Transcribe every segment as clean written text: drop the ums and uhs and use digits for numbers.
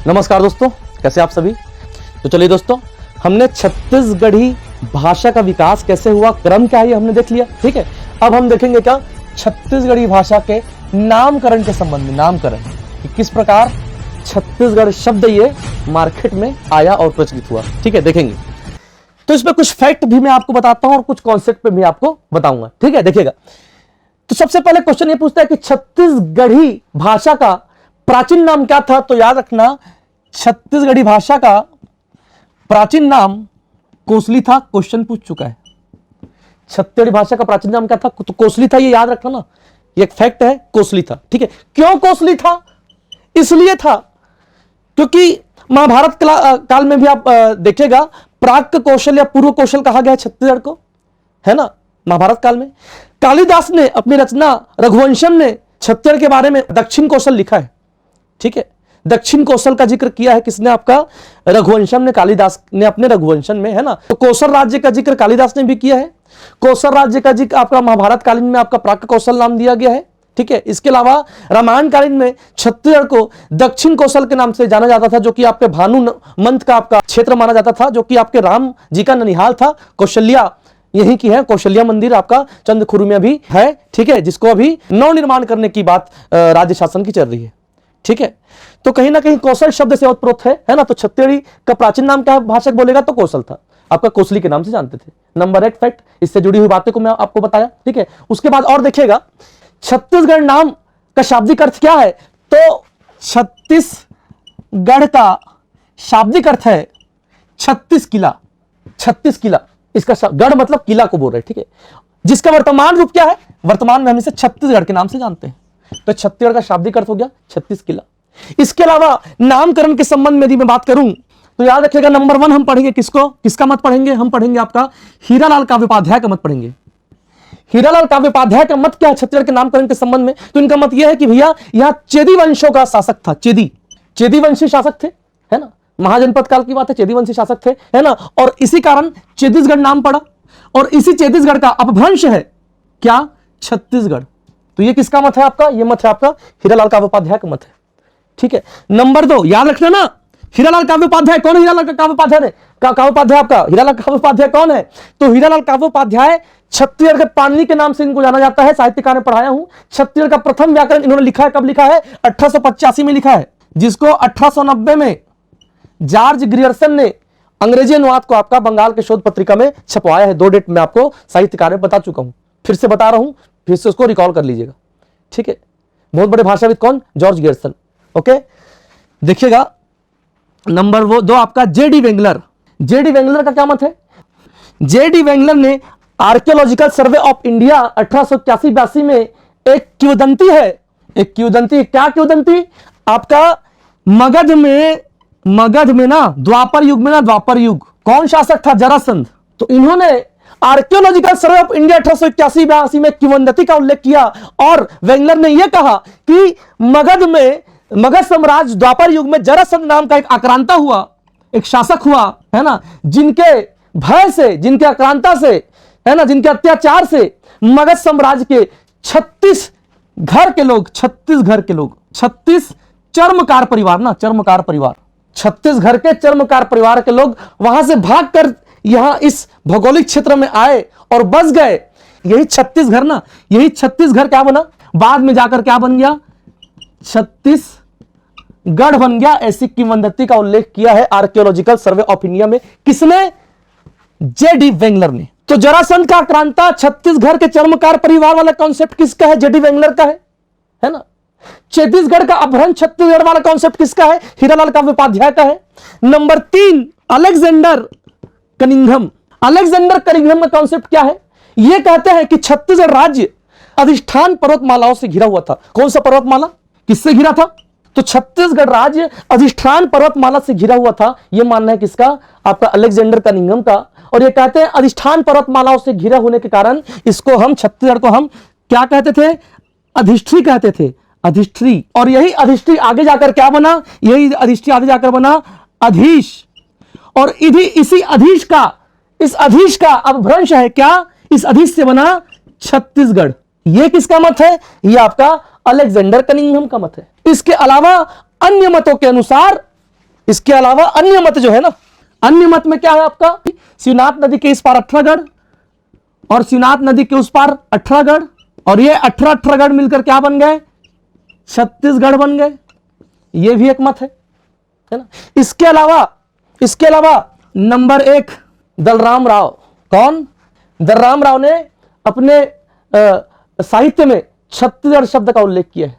नमस्कार दोस्तों, कैसे आप सभी। तो चलिए दोस्तों, हमने छत्तीसगढ़ी भाषा का विकास कैसे हुआ, क्रम क्या है, ये हमने देख लिया। ठीक है, अब हम देखेंगे क्या छत्तीसगढ़ी भाषा के नामकरण के संबंध में। नामकरण कि किस प्रकार छत्तीसगढ़ शब्द ये मार्केट में आया और प्रचलित हुआ। ठीक है, देखेंगे। तो इसमें कुछ फैक्ट भी मैं आपको बताता हूं और कुछ कॉन्सेप्ट पे भी आपको बताऊंगा। ठीक है, देखिएगा। तो सबसे पहले क्वेश्चन ये पूछता है कि छत्तीसगढ़ी भाषा का प्राचीन नाम क्या था। तो याद रखना, छत्तीसगढ़ी भाषा का प्राचीन नाम कोसली था। क्वेश्चन पूछ चुका है। छत्तीसगढ़ी भाषा का प्राचीन नाम क्या था? तो कोसली था, ये याद रखना ना, ये एक फैक्ट है, कोसली था। ठीक है, क्यों कोसली था? इसलिए था क्योंकि महाभारत काल में भी आप देखिएगा, प्राक कौशल या पूर्व कौशल कहा गया है छत्तीसगढ़ को, है ना। महाभारत काल में कालिदास ने अपनी रचना रघुवंशम ने छत्तीसगढ़ के बारे में दक्षिण कौशल लिखा है। ठीक है, दक्षिण कौशल का जिक्र किया है किसने? आपका रघुवंशम ने, कालिदास ने अपने रघुवंशम में, है ना। तो कौशल राज्य का जिक्र कालिदास ने भी किया है। कौशल राज्य का जिक्र आपका महाभारत कालीन में आपका प्राक कौशल नाम दिया गया है। ठीक है, इसके अलावा रामायण कालीन में छत्तीसगढ़ को दक्षिण कौशल के नाम से जाना जाता था, जो कि आपके भानु मंथ का आपका क्षेत्र माना जाता था, जो कि आपके राम जी का ननिहाल था। कौशल्या यही की है, कौशल्या मंदिर आपका चंद्रखुरी में भी है। ठीक है, जिसको अभी नवनिर्माण करने की बात राज्य शासन की चल रही है। ठीक है, तो कहीं ना कहीं कौशल शब्द से ओतप्रोत है ना। तो छत्तीसगढ़ी का प्राचीन नाम क्या भाषक बोलेगा तो कौशल था, आपका कोसली के नाम से जानते थे। नंबर 1 फैक्ट, इससे जुड़ी हुई बातें को मैं आपको बताया। ठीक है, उसके बाद और देखिएगा, छत्तीसगढ़ नाम का शाब्दिक अर्थ क्या है? तो छत्तीसगढ़ का शाब्दिक अर्थ है 36 किला। 36 किला, इसका गढ़ मतलब किला को बोल रहे हैं। ठीक है, जिसका वर्तमान रूप क्या है? वर्तमान में हम इसे छत्तीसगढ़ के नाम से जानते हैं। तो छत्तीसगढ़ का शाब्दिक अर्थ हो गया 36 किला। इसके अलावा नामकरण के संबंध में यदि मैं बात करूं तो याद रखिएगा, नंबर 1 हम पढ़ेंगे किसको, किसका मत पढ़ेंगे? हम पढ़ेंगे आपका हीरालाल काव्योपाध्याय का मत पढ़ेंगे। हीरालाल काव्योपाध्याय का मत क्या है छत्तीसगढ़ के नामकरण के संबंध में? तो इनका मत यह है कि भैया यहां चेदी वंशों का शासक था। चेदी वंशी शासक थे, है ना। महाजनपद काल की बात है, चेदी वंशी शासक थे, है ना। और इसी कारण छत्तीसगढ़ नाम पड़ा, और इसी छत्तीसगढ़ का अपभ्रंश है क्या? छत्तीसगढ़। तो ये किसका मत है आपका? ये मत है आपका हीरालाल काव्योपाध्याय का मत है। ठीक है, नंबर 2 याद रखना ना, हीरालाल काव्योपाध्याय कौन है? हीरालाल काव्योपाध्याय ने काव्योपाध्याय आपका हीरालाल काव्योपाध्याय कौन है? तो हीरालाल काव्योपाध्याय छत्तीसगढ़ के पाणिनि के नाम से इनको जाना जाता है। साहित्यकार ने पढ़ाया हूं। छत्तीसगढ़ का प्रथम व्याकरण इन्होंने लिखा है। कब लिखा है? 1885 में लिखा है, जिसको 1890 में जॉर्ज ग्रियर्सन ने अंग्रेजी अनुवाद को आपका बंगाल के शोध पत्रिका में छपवाया है। 2 डेट में आपको साहित्यकार में बता चुका हूं, फिर से बता रहा हूं, फिर से उसको रिकॉल कर लीजिएगा। ठीक है, बहुत बड़े भाषाविद कौन? George Grierson. ओके, देखिएगा नंबर 2 आपका जेडी वेंगलर। जेडी वेंगलर का क्या मत है? जेडी वेंगलर ने आर्कियोलॉजिकल सर्वे ऑफ इंडिया 1881-82 में एक किंवदंती है। एक किंवदंती, क्या किंवदंती? आपका मगध में ना द्वापर युग में ना, द्वापर युग कौन शासक था? जरासंध। तो इन्होंने आर्कियोलॉजिकल सर्वे ऑफ इंडिया 1881-82 में किंवदंती का उल्लेख किया, और वेंगलर ने यह कहा कि मगध साम्राज्य द्वापर युग में जरासंध नाम का एक आक्रांता हुआ, एक शासक हुआ, है ना, जिनके भय से, जिनके आक्रांता से, है ना, जिनके अत्याचार से मगध साम्राज्य के 36 घर के लोग, 36 चर्मकार परिवार ना, चर्मकार परिवार, 36 घर के चर्मकार परिवार के लोग वहां से भागकर यहां इस भौगोलिक क्षेत्र में आए और बस गए। यही 36 घर ना, यही 36 घर क्या बना? बाद में जाकर क्या बन गया? छत्तीसगढ़ बन गया। ऐसी किंवदंती का उल्लेख किया है आर्कियोलॉजिकल सर्वे ऑफ इंडिया में। किसने? जेडी वेंगलर ने। तो जरासंध का आक्रांता छत्तीसगढ़ के चर्मकार परिवार वाला कॉन्सेप्ट किसका है? जेडी वेंगलर का है ना। छत्तीसगढ़ का अपभ्रंश छत्तीसगढ़ वाला कॉन्सेप्ट किसका है? हीरालाल काव्योपाध्याय का है। Number 3 Alexander Cunningham. Alexander Cunningham का कॉन्सेप्ट क्या है? यह कहते हैं कि छत्तीसगढ़ राज्य अधिष्ठान पर्वतमालाओं से घिरा हुआ था। कौन सा पर्वतमाला? किससे घिरा था? तो छत्तीसगढ़ राज्य अधिष्ठान पर्वतमाला से घिरा हुआ था। यह मानना है किसका? आपका अलेक्जेंडर कनिंघम का। और ये कहते हैं अधिष्ठान पर्वतमालाओं से घिरा होने के कारण इसको हम, छत्तीसगढ़ को हम क्या कहते थे? अधिष्ठी कहते थे, अधिष्ठी। और यही अधिष्ठी आगे जाकर क्या बना? यही अधिष्ठी आगे जाकर बना अधीश। और इसी इस अधीश का अपभ्रंश है क्या? इस अधीश से बना छत्तीसगढ़। यह किसका मत है? यह आपका अलेक्जेंडर कनिंघम का मत है। इसके अलावा अन्य मतों के अनुसार इसके अलावा अन्य मत जो है ना, अन्य मत में क्या है आपका, शिवनाथ नदी के इस पार 18 गढ़ और शिवनाथ नदी के उस पार 18 गढ़, और ये 18 गढ़ मिलकर क्या बन गए, छत्तीसगढ़ बन गए। ये भी एक मत है ना। इसके अलावा नंबर 1 दलराम राव। कौन? दलराम राव ने अपने साहित्य में छत्तीसगढ़ शब्द का उल्लेख किया है।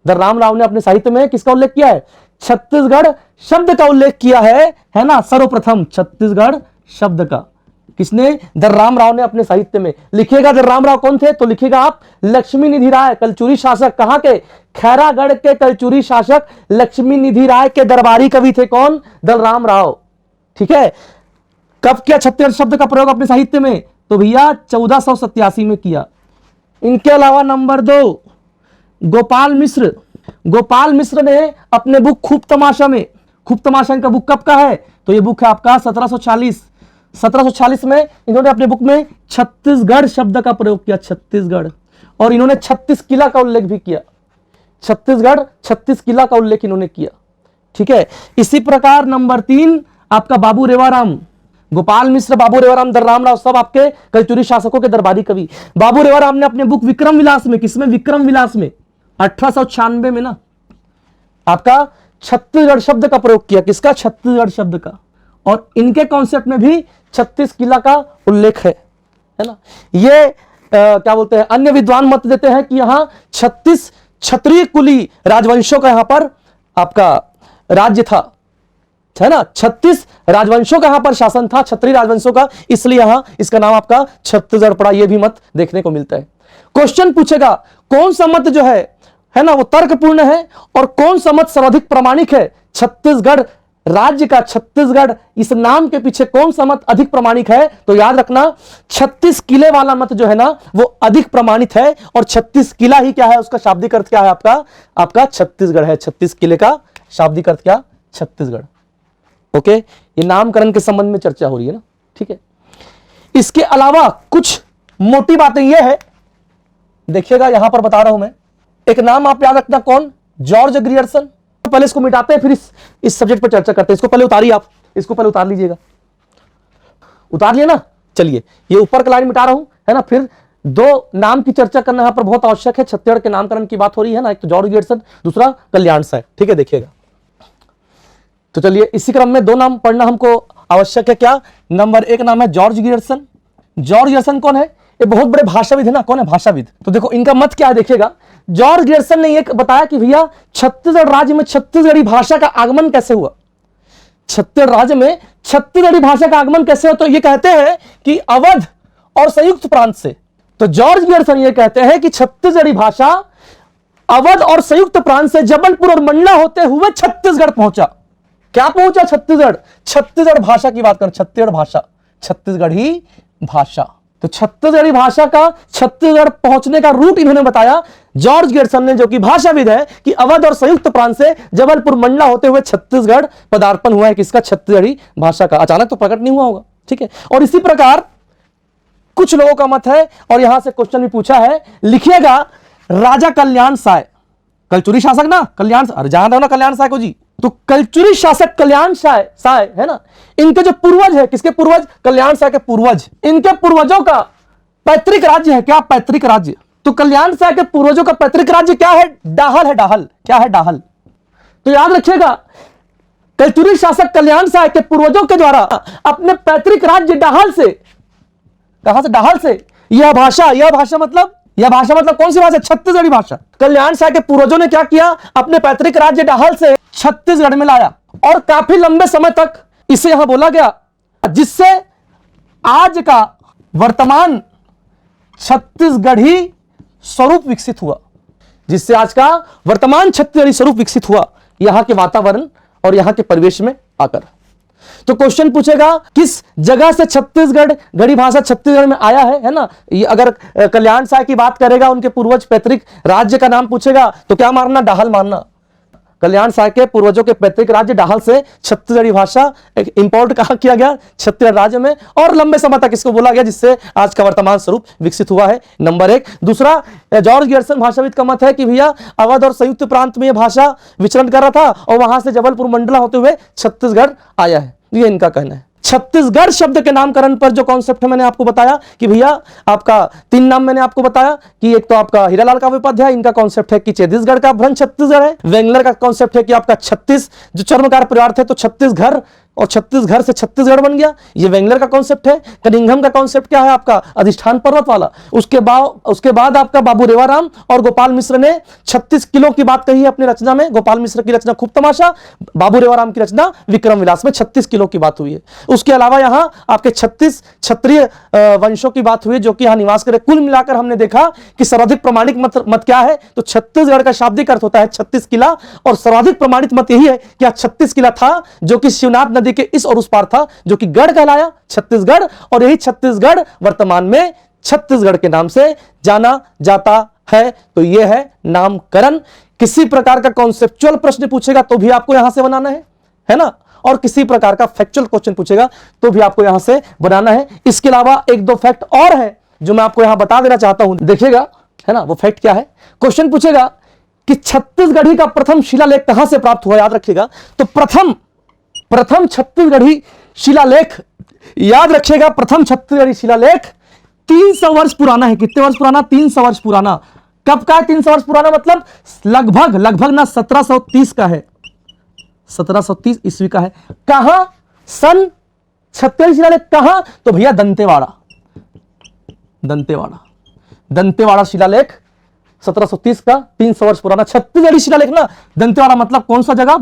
दलराम राव ने अपने साहित्य में किसका उल्लेख किया है, छत्तीसगढ़ शब्द का उल्लेख किया है ना, सर्वप्रथम छत्तीसगढ़ शब्द का। किसने? दलराम राव ने अपने साहित्य में। लिखिएगा दलराम राव कौन थे, तो लिखिएगा आप लक्ष्मी निधि राय, कलचुरी शासक। कहां के? खैरागढ़ के कलचुरी शासक लक्ष्मी निधि राय के दरबारी कवि थे। कौन? दलराम राव। ठीक है। कब किया छत्तीसगढ़ शब्द का प्रयोग अपने साहित्य में? तो भैया 1487 में किया। इनके अलावा नंबर 2 गोपाल मिश्र। गोपाल मिश्र ने अपने बुक खूब तमाशा में, खूब तमाशा का बुक कब का है, तो ये बुक है आपका 1740 में इन्होंने अपने बुक में छत्तीसगढ़ शब्द का प्रयोग किया, छत्तीसगढ़। और इन्होंने 36 किला का उल्लेख भी किया, छत्तीसगढ़ 36 किला का उल्लेख इन्होंने किया। ठीक है। इसी प्रकार नंबर 3 आपका बाबू रेवाराम। गोपाल मिश्र, बाबू रेवाराम, दलराम राव सब आपके कलचुरी शासकों के दरबारी कवि। बाबू रेवाराम ने अपने बुक विक्रम विलास में, किसमें? विक्रम विलास में 1896 में ना आपका छत्तीसगढ़ शब्द का प्रयोग किया। किसका? छत्तीसगढ़ शब्द का। और इनके कॉन्सेप्ट में भी 36 किला का उल्लेख है ना। ये क्या बोलते हैं, अन्य विद्वान मत देते हैं कि यहां 36 क्षत्रिय कुली राजवंशों का यहां पर आपका राज्य था, है ना। 36 राजवंशों का यहां पर शासन था, क्षत्रिय राजवंशों का, इसलिए यहां इसका नाम आपका छत्तीसगढ़ पड़ा। यह भी मत देखने को मिलता है। क्वेश्चन पूछेगा कौन सा मत जो है ना वो तर्कपूर्ण है और कौन सा मत सर्वाधिक प्रमाणिक है। छत्तीसगढ़ राज्य का, छत्तीसगढ़ इस नाम के पीछे कौन सा मत अधिक प्रमाणिक है, तो याद रखना 36 किले वाला मत जो है ना वो अधिक प्रमाणित है। और 36 किला ही क्या है, उसका शाब्दिक अर्थ क्या है आपका छत्तीसगढ़ है। 36 किले का शाब्दिक अर्थ क्या? छत्तीसगढ़। ओके। ये नामकरण के संबंध में चर्चा हो रही है ना। ठीक है। इसके अलावा कुछ मोटी बातें यह है, देखिएगा यहां पर बता रहा हूं मैं। एक नाम आप याद रखना, कौन? George Grierson. पहले इसको मिटाते हैं, फिर इस सब्जेक्ट पर चर्चा करते हैं। इसको पहले उतारिए, आप इसको पहले उतार लीजिएगा। उतार लिया ना। चलिए ये ऊपर का लाइन मिटा रहा हूं, है ना। फिर 2 नाम की चर्चा करना यहां पर बहुत आवश्यक है। छत्तीसगढ़ के नामकरण की बात हो रही है ना, एक तो जॉर्ज ग्रियर्सन, दूसरा कल्याण साय। ठीक है, देखिएगा। तो चलिए इसी क्रम में 2 नाम पढ़ना हमको आवश्यक है। क्या? नंबर 1 नाम है जॉर्ज ग्रियर्सन। जॉर्ज ग्रियर्सन कौन है? ये बहुत बड़े भाषाविद है ना। कौन है? भाषाविद। तो देखो इनका मत क्या है, देखिएगा। जॉर्ज ग्रियर्सन ने यह बताया कि भैया छत्तीसगढ़ राज्य में छत्तीसगढ़ी भाषा का आगमन कैसे हुआ। छत्तीसगढ़ राज्य में छत्तीसगढ़ी भाषा का आगमन कैसे हुआ, तो ये कहते हैं कि अवध और संयुक्त प्रांत से। तो जॉर्ज ग्रियर्सन ये कहते हैं कि छत्तीसगढ़ी भाषा अवध और संयुक्त प्रांत से जबलपुर और मंडला होते हुए छत्तीसगढ़ पहुंचा। क्या पहुंचा? छत्तीसगढ़। छत्तीसगढ़ भाषा की बात करें, छत्तीसगढ़ भाषा, छत्तीसगढ़ी भाषा। तो छत्तीसगढ़ी भाषा का छत्तीसगढ़ पहुंचने का रूट इन्होंने बताया जॉर्ज ग्रियर्सन ने, जो कि भाषाविद है, कि अवध और संयुक्त प्रांत से जबलपुर मंडला होते हुए छत्तीसगढ़ पदार्पण हुआ है। किसका? छत्तीसगढ़ी भाषा का। अचानक तो प्रकट नहीं हुआ होगा। ठीक है। और इसी प्रकार कुछ लोगों का मत है, और यहां से क्वेश्चन भी पूछा है, लिखिएगा राजा कल्याण साय, कलचुरी शासक ना, कल्याण, अरे जान रहे हो ना कल्याण साय को जी। तो कलचुरी शासक कल्याण साय है ना, इनके जो पूर्वज है, किसके पूर्वज? कल्याण साय के पूर्वज। इनके पूर्वजों का पैतृक राज्य है क्या? पैतृक राज्य। तो कल्याण साय के पूर्वजों का पैतृक राज्य क्या है? डाहल है। डाहल क्या है? डाहल। तो याद रखिएगा कलचुरी शासक कल्याण साय के पूर्वजों के द्वारा अपने पैतृक राज्य डाहल से, कहां से? डाहल से। यह भाषा मतलब कौन सी भाषा? छत्तीसगढ़ी भाषा। कल्याण साय के पूर्वजों ने क्या किया? अपने पैतृक राज्य डाहल से छत्तीसगढ़ में लाया, और काफी लंबे समय तक इसे यहां बोला गया, जिससे आज का वर्तमान छत्तीसगढ़ी स्वरूप विकसित हुआ। जिससे आज का वर्तमान छत्तीसगढ़ी स्वरूप विकसित हुआ यहां के वातावरण और यहां के परिवेश में आकर। तो क्वेश्चन पूछेगा किस जगह से छत्तीसगढ़ गढ़ी भाषा छत्तीसगढ़ में आया है ना। ये अगर कल्याण साय की बात करेगा, उनके पूर्वज पैतृक राज्य का नाम पूछेगा, तो क्या मानना? डाहल मानना। कल्याण साय के पूर्वजों के पैतृक राज्य डाहल से छत्तीसगढ़ी भाषा इंपोर्ट कहाँ किया गया, छत्तीसगढ़ राज्य में, और लंबे समय तक इसको बोला गया, जिससे आज का वर्तमान स्वरूप विकसित हुआ है। नंबर 1। दूसरा, जॉर्ज गियर्सन भाषाविद का मत है कि भैया अवध और संयुक्त प्रांत में यह भाषा विचरण कर रहा था और वहां से जबलपुर मंडला होते हुए छत्तीसगढ़ आया है, ये इनका कहना है। छत्तीसगढ़ शब्द के नामकरण पर जो कॉन्सेप्ट है मैंने आपको बताया कि भैया आपका 3 नाम मैंने आपको बताया कि एक तो आपका हीरालाल काव्य उपाध्याय, इनका कॉन्सेप्ट है कि छत्तीसगढ़ का भ्रंश छत्तीसगढ़ है। वेंगलर का कॉन्सेप्ट है कि आपका 36 जो चर्मकार परिवार थे तो छत्तीसगढ़ और छत्तीसगढ़ से छत्तीसगढ़ बन गया, ये वेंगलर का कॉन्सेप्ट है। कनिंघम का कॉन्सेप्ट क्या है आपका, अधिष्ठान पर्वत वाला। उसके बाद आपका बाबू रेवाराम और गोपाल मिश्र ने 36 किलो की बात कही है अपनी रचना में। गोपाल मिश्र की रचना खूब तमाशा, बाबू रेवाराम की रचना विक्रम विलास में 36 किलो की बात हुई है। उसके अलावा यहां आपके 36 क्षत्रिय वंशों की बात हुई है जो कि यहां निवास करे। कुल मिलाकर हमने देखा कि सर्वाधिक प्रमाणिक मत क्या है, तो छत्तीसगढ़ का शाब्दिक अर्थ होता है 36 किला, और सर्वाधिक प्रमाणित मत यही है कि 36 किला था जो कि शिवनाथ नदी के इस और उस पार था, जो कि गढ़ कहलाया छत्तीसगढ़, और यही छत्तीसगढ़ वर्तमान में छत्तीसगढ़ के नाम से जाना जाता है। तो यह है नामकरण। किसी प्रकार का कॉन्सेप्चुअल प्रश्न पूछेगा तो भी आपको यहां से बनाना है ना, और किसी प्रकार का फैक्चुअल क्वेश्चन पूछेगा तो भी आपको यहां से बनाना है। इसके अलावा 1-2 फैक्ट और है जो मैं आपको यहां बता देना चाहता हूं, देखिएगा, है ना। वो फैक्ट क्या है, क्वेश्चन पूछेगा कि छत्तीसगढ़ी का प्रथम शिलालेख कहां से प्राप्त हुआ, याद रखिएगा। तो प्रथम छत्तीसगढ़ी शिलालेख, याद रखिएगा, प्रथम छत्तीसगढ़ी शिलालेख 300 वर्ष पुराना है। कितने वर्ष पुराना, 300 वर्ष पुराना। कब का है 300 वर्ष पुराना, मतलब लगभग ना 1730 का है, 1730 ईस्वी का है। कहां, सन छत्तीसगढ़ी शिलालेख कहां, तो भैया दंतेवाड़ा शिलालेख 1730 का, 300 वर्ष पुराना छत्तीसगढ़ी शिलालेख ना। दंतेवाड़ा मतलब कौन सा जगह,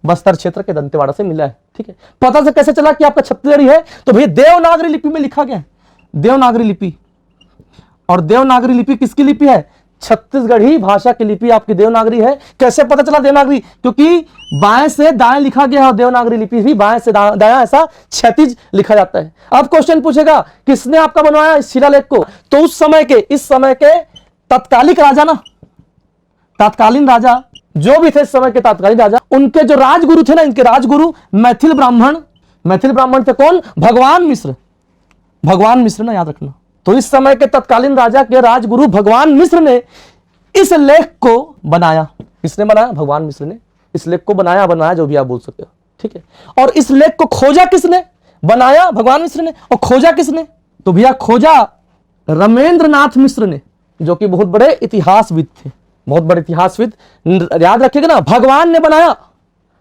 बस्तर क्षेत्र के दंतेवाड़ा से मिला है। ठीक है, पता से कैसे चला कि आपका छत्तीसगढ़ी है, तो भैया देवनागरी लिपि में लिखा गया है, देवनागरी लिपि। और देवनागरी लिपि किसकी लिपि है, छत्तीसगढ़ी भाषा की लिपि आपकी देवनागरी है। कैसे पता चला देवनागरी, क्योंकि बाएं से दाएं लिखा गया है, और देवनागरी लिपि भी बाएं से दाएं ऐसा क्षैतिज लिखा जाता है। अब क्वेश्चन पूछेगा किसने आपका बनवाया इस शिलालेख को, तो इस समय के तत्कालिक राजा ना, तत्कालीन राजा जो भी थे इस समय के तत्कालीन राजा, उनके जो राजगुरु थे ना, इनके राजगुरु मैथिल ब्राह्मण थे। कौन, भगवान मिश्र ना, याद रखना। तो इस समय के तत्कालीन राजा के राजगुरु भगवान मिश्र ने इस लेख को बनाया। किसने बनाया, भगवान मिश्र ने इस लेख को बनाया, जो भी आप बोल सकते हो। ठीक है, और इस लेख को खोजा किसने, बनाया भगवान मिश्र ने, और खोजा किसने, तो भैया खोजा रमेंद्रनाथ मिश्र ने, जो कि बहुत बड़े इतिहासविद थे, बहुत बड़े इतिहासविद। याद रखिएगा ना, भगवान ने बनाया,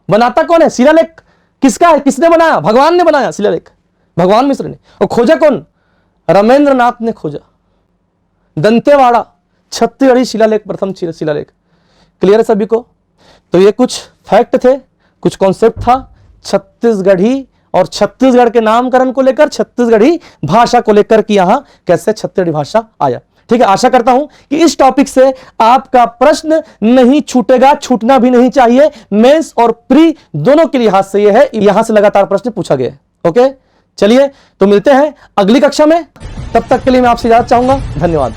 बनाता कौन है, शिलालेख किसका है, किसने बनाया, भगवान ने बनाया शिलालेख, भगवान मिश्र ने। और खोजा कौन, रमेंद्रनाथ ने खोजा। दंतेवाड़ा छत्तीसगढ़ी शिलालेख, प्रथम शिलालेख। क्लियर है सभी को। तो ये कुछ फैक्ट थे, कुछ कॉन्सेप्ट था छत्तीसगढ़ी और छत्तीसगढ़ के नामकरण को लेकर, छत्तीसगढ़ी भाषा को लेकर कि यहां कैसे छत्तीसगढ़ी भाषा आया। ठीक है, आशा करता हूं कि इस टॉपिक से आपका प्रश्न नहीं छूटेगा, छूटना भी नहीं चाहिए। मेंस और प्री दोनों के लिहाज से यह है, यहां से लगातार प्रश्न पूछा गया है। ओके, चलिए तो मिलते हैं अगली कक्षा में, तब तक के लिए मैं आपसे इजाजत चाहूंगा। धन्यवाद।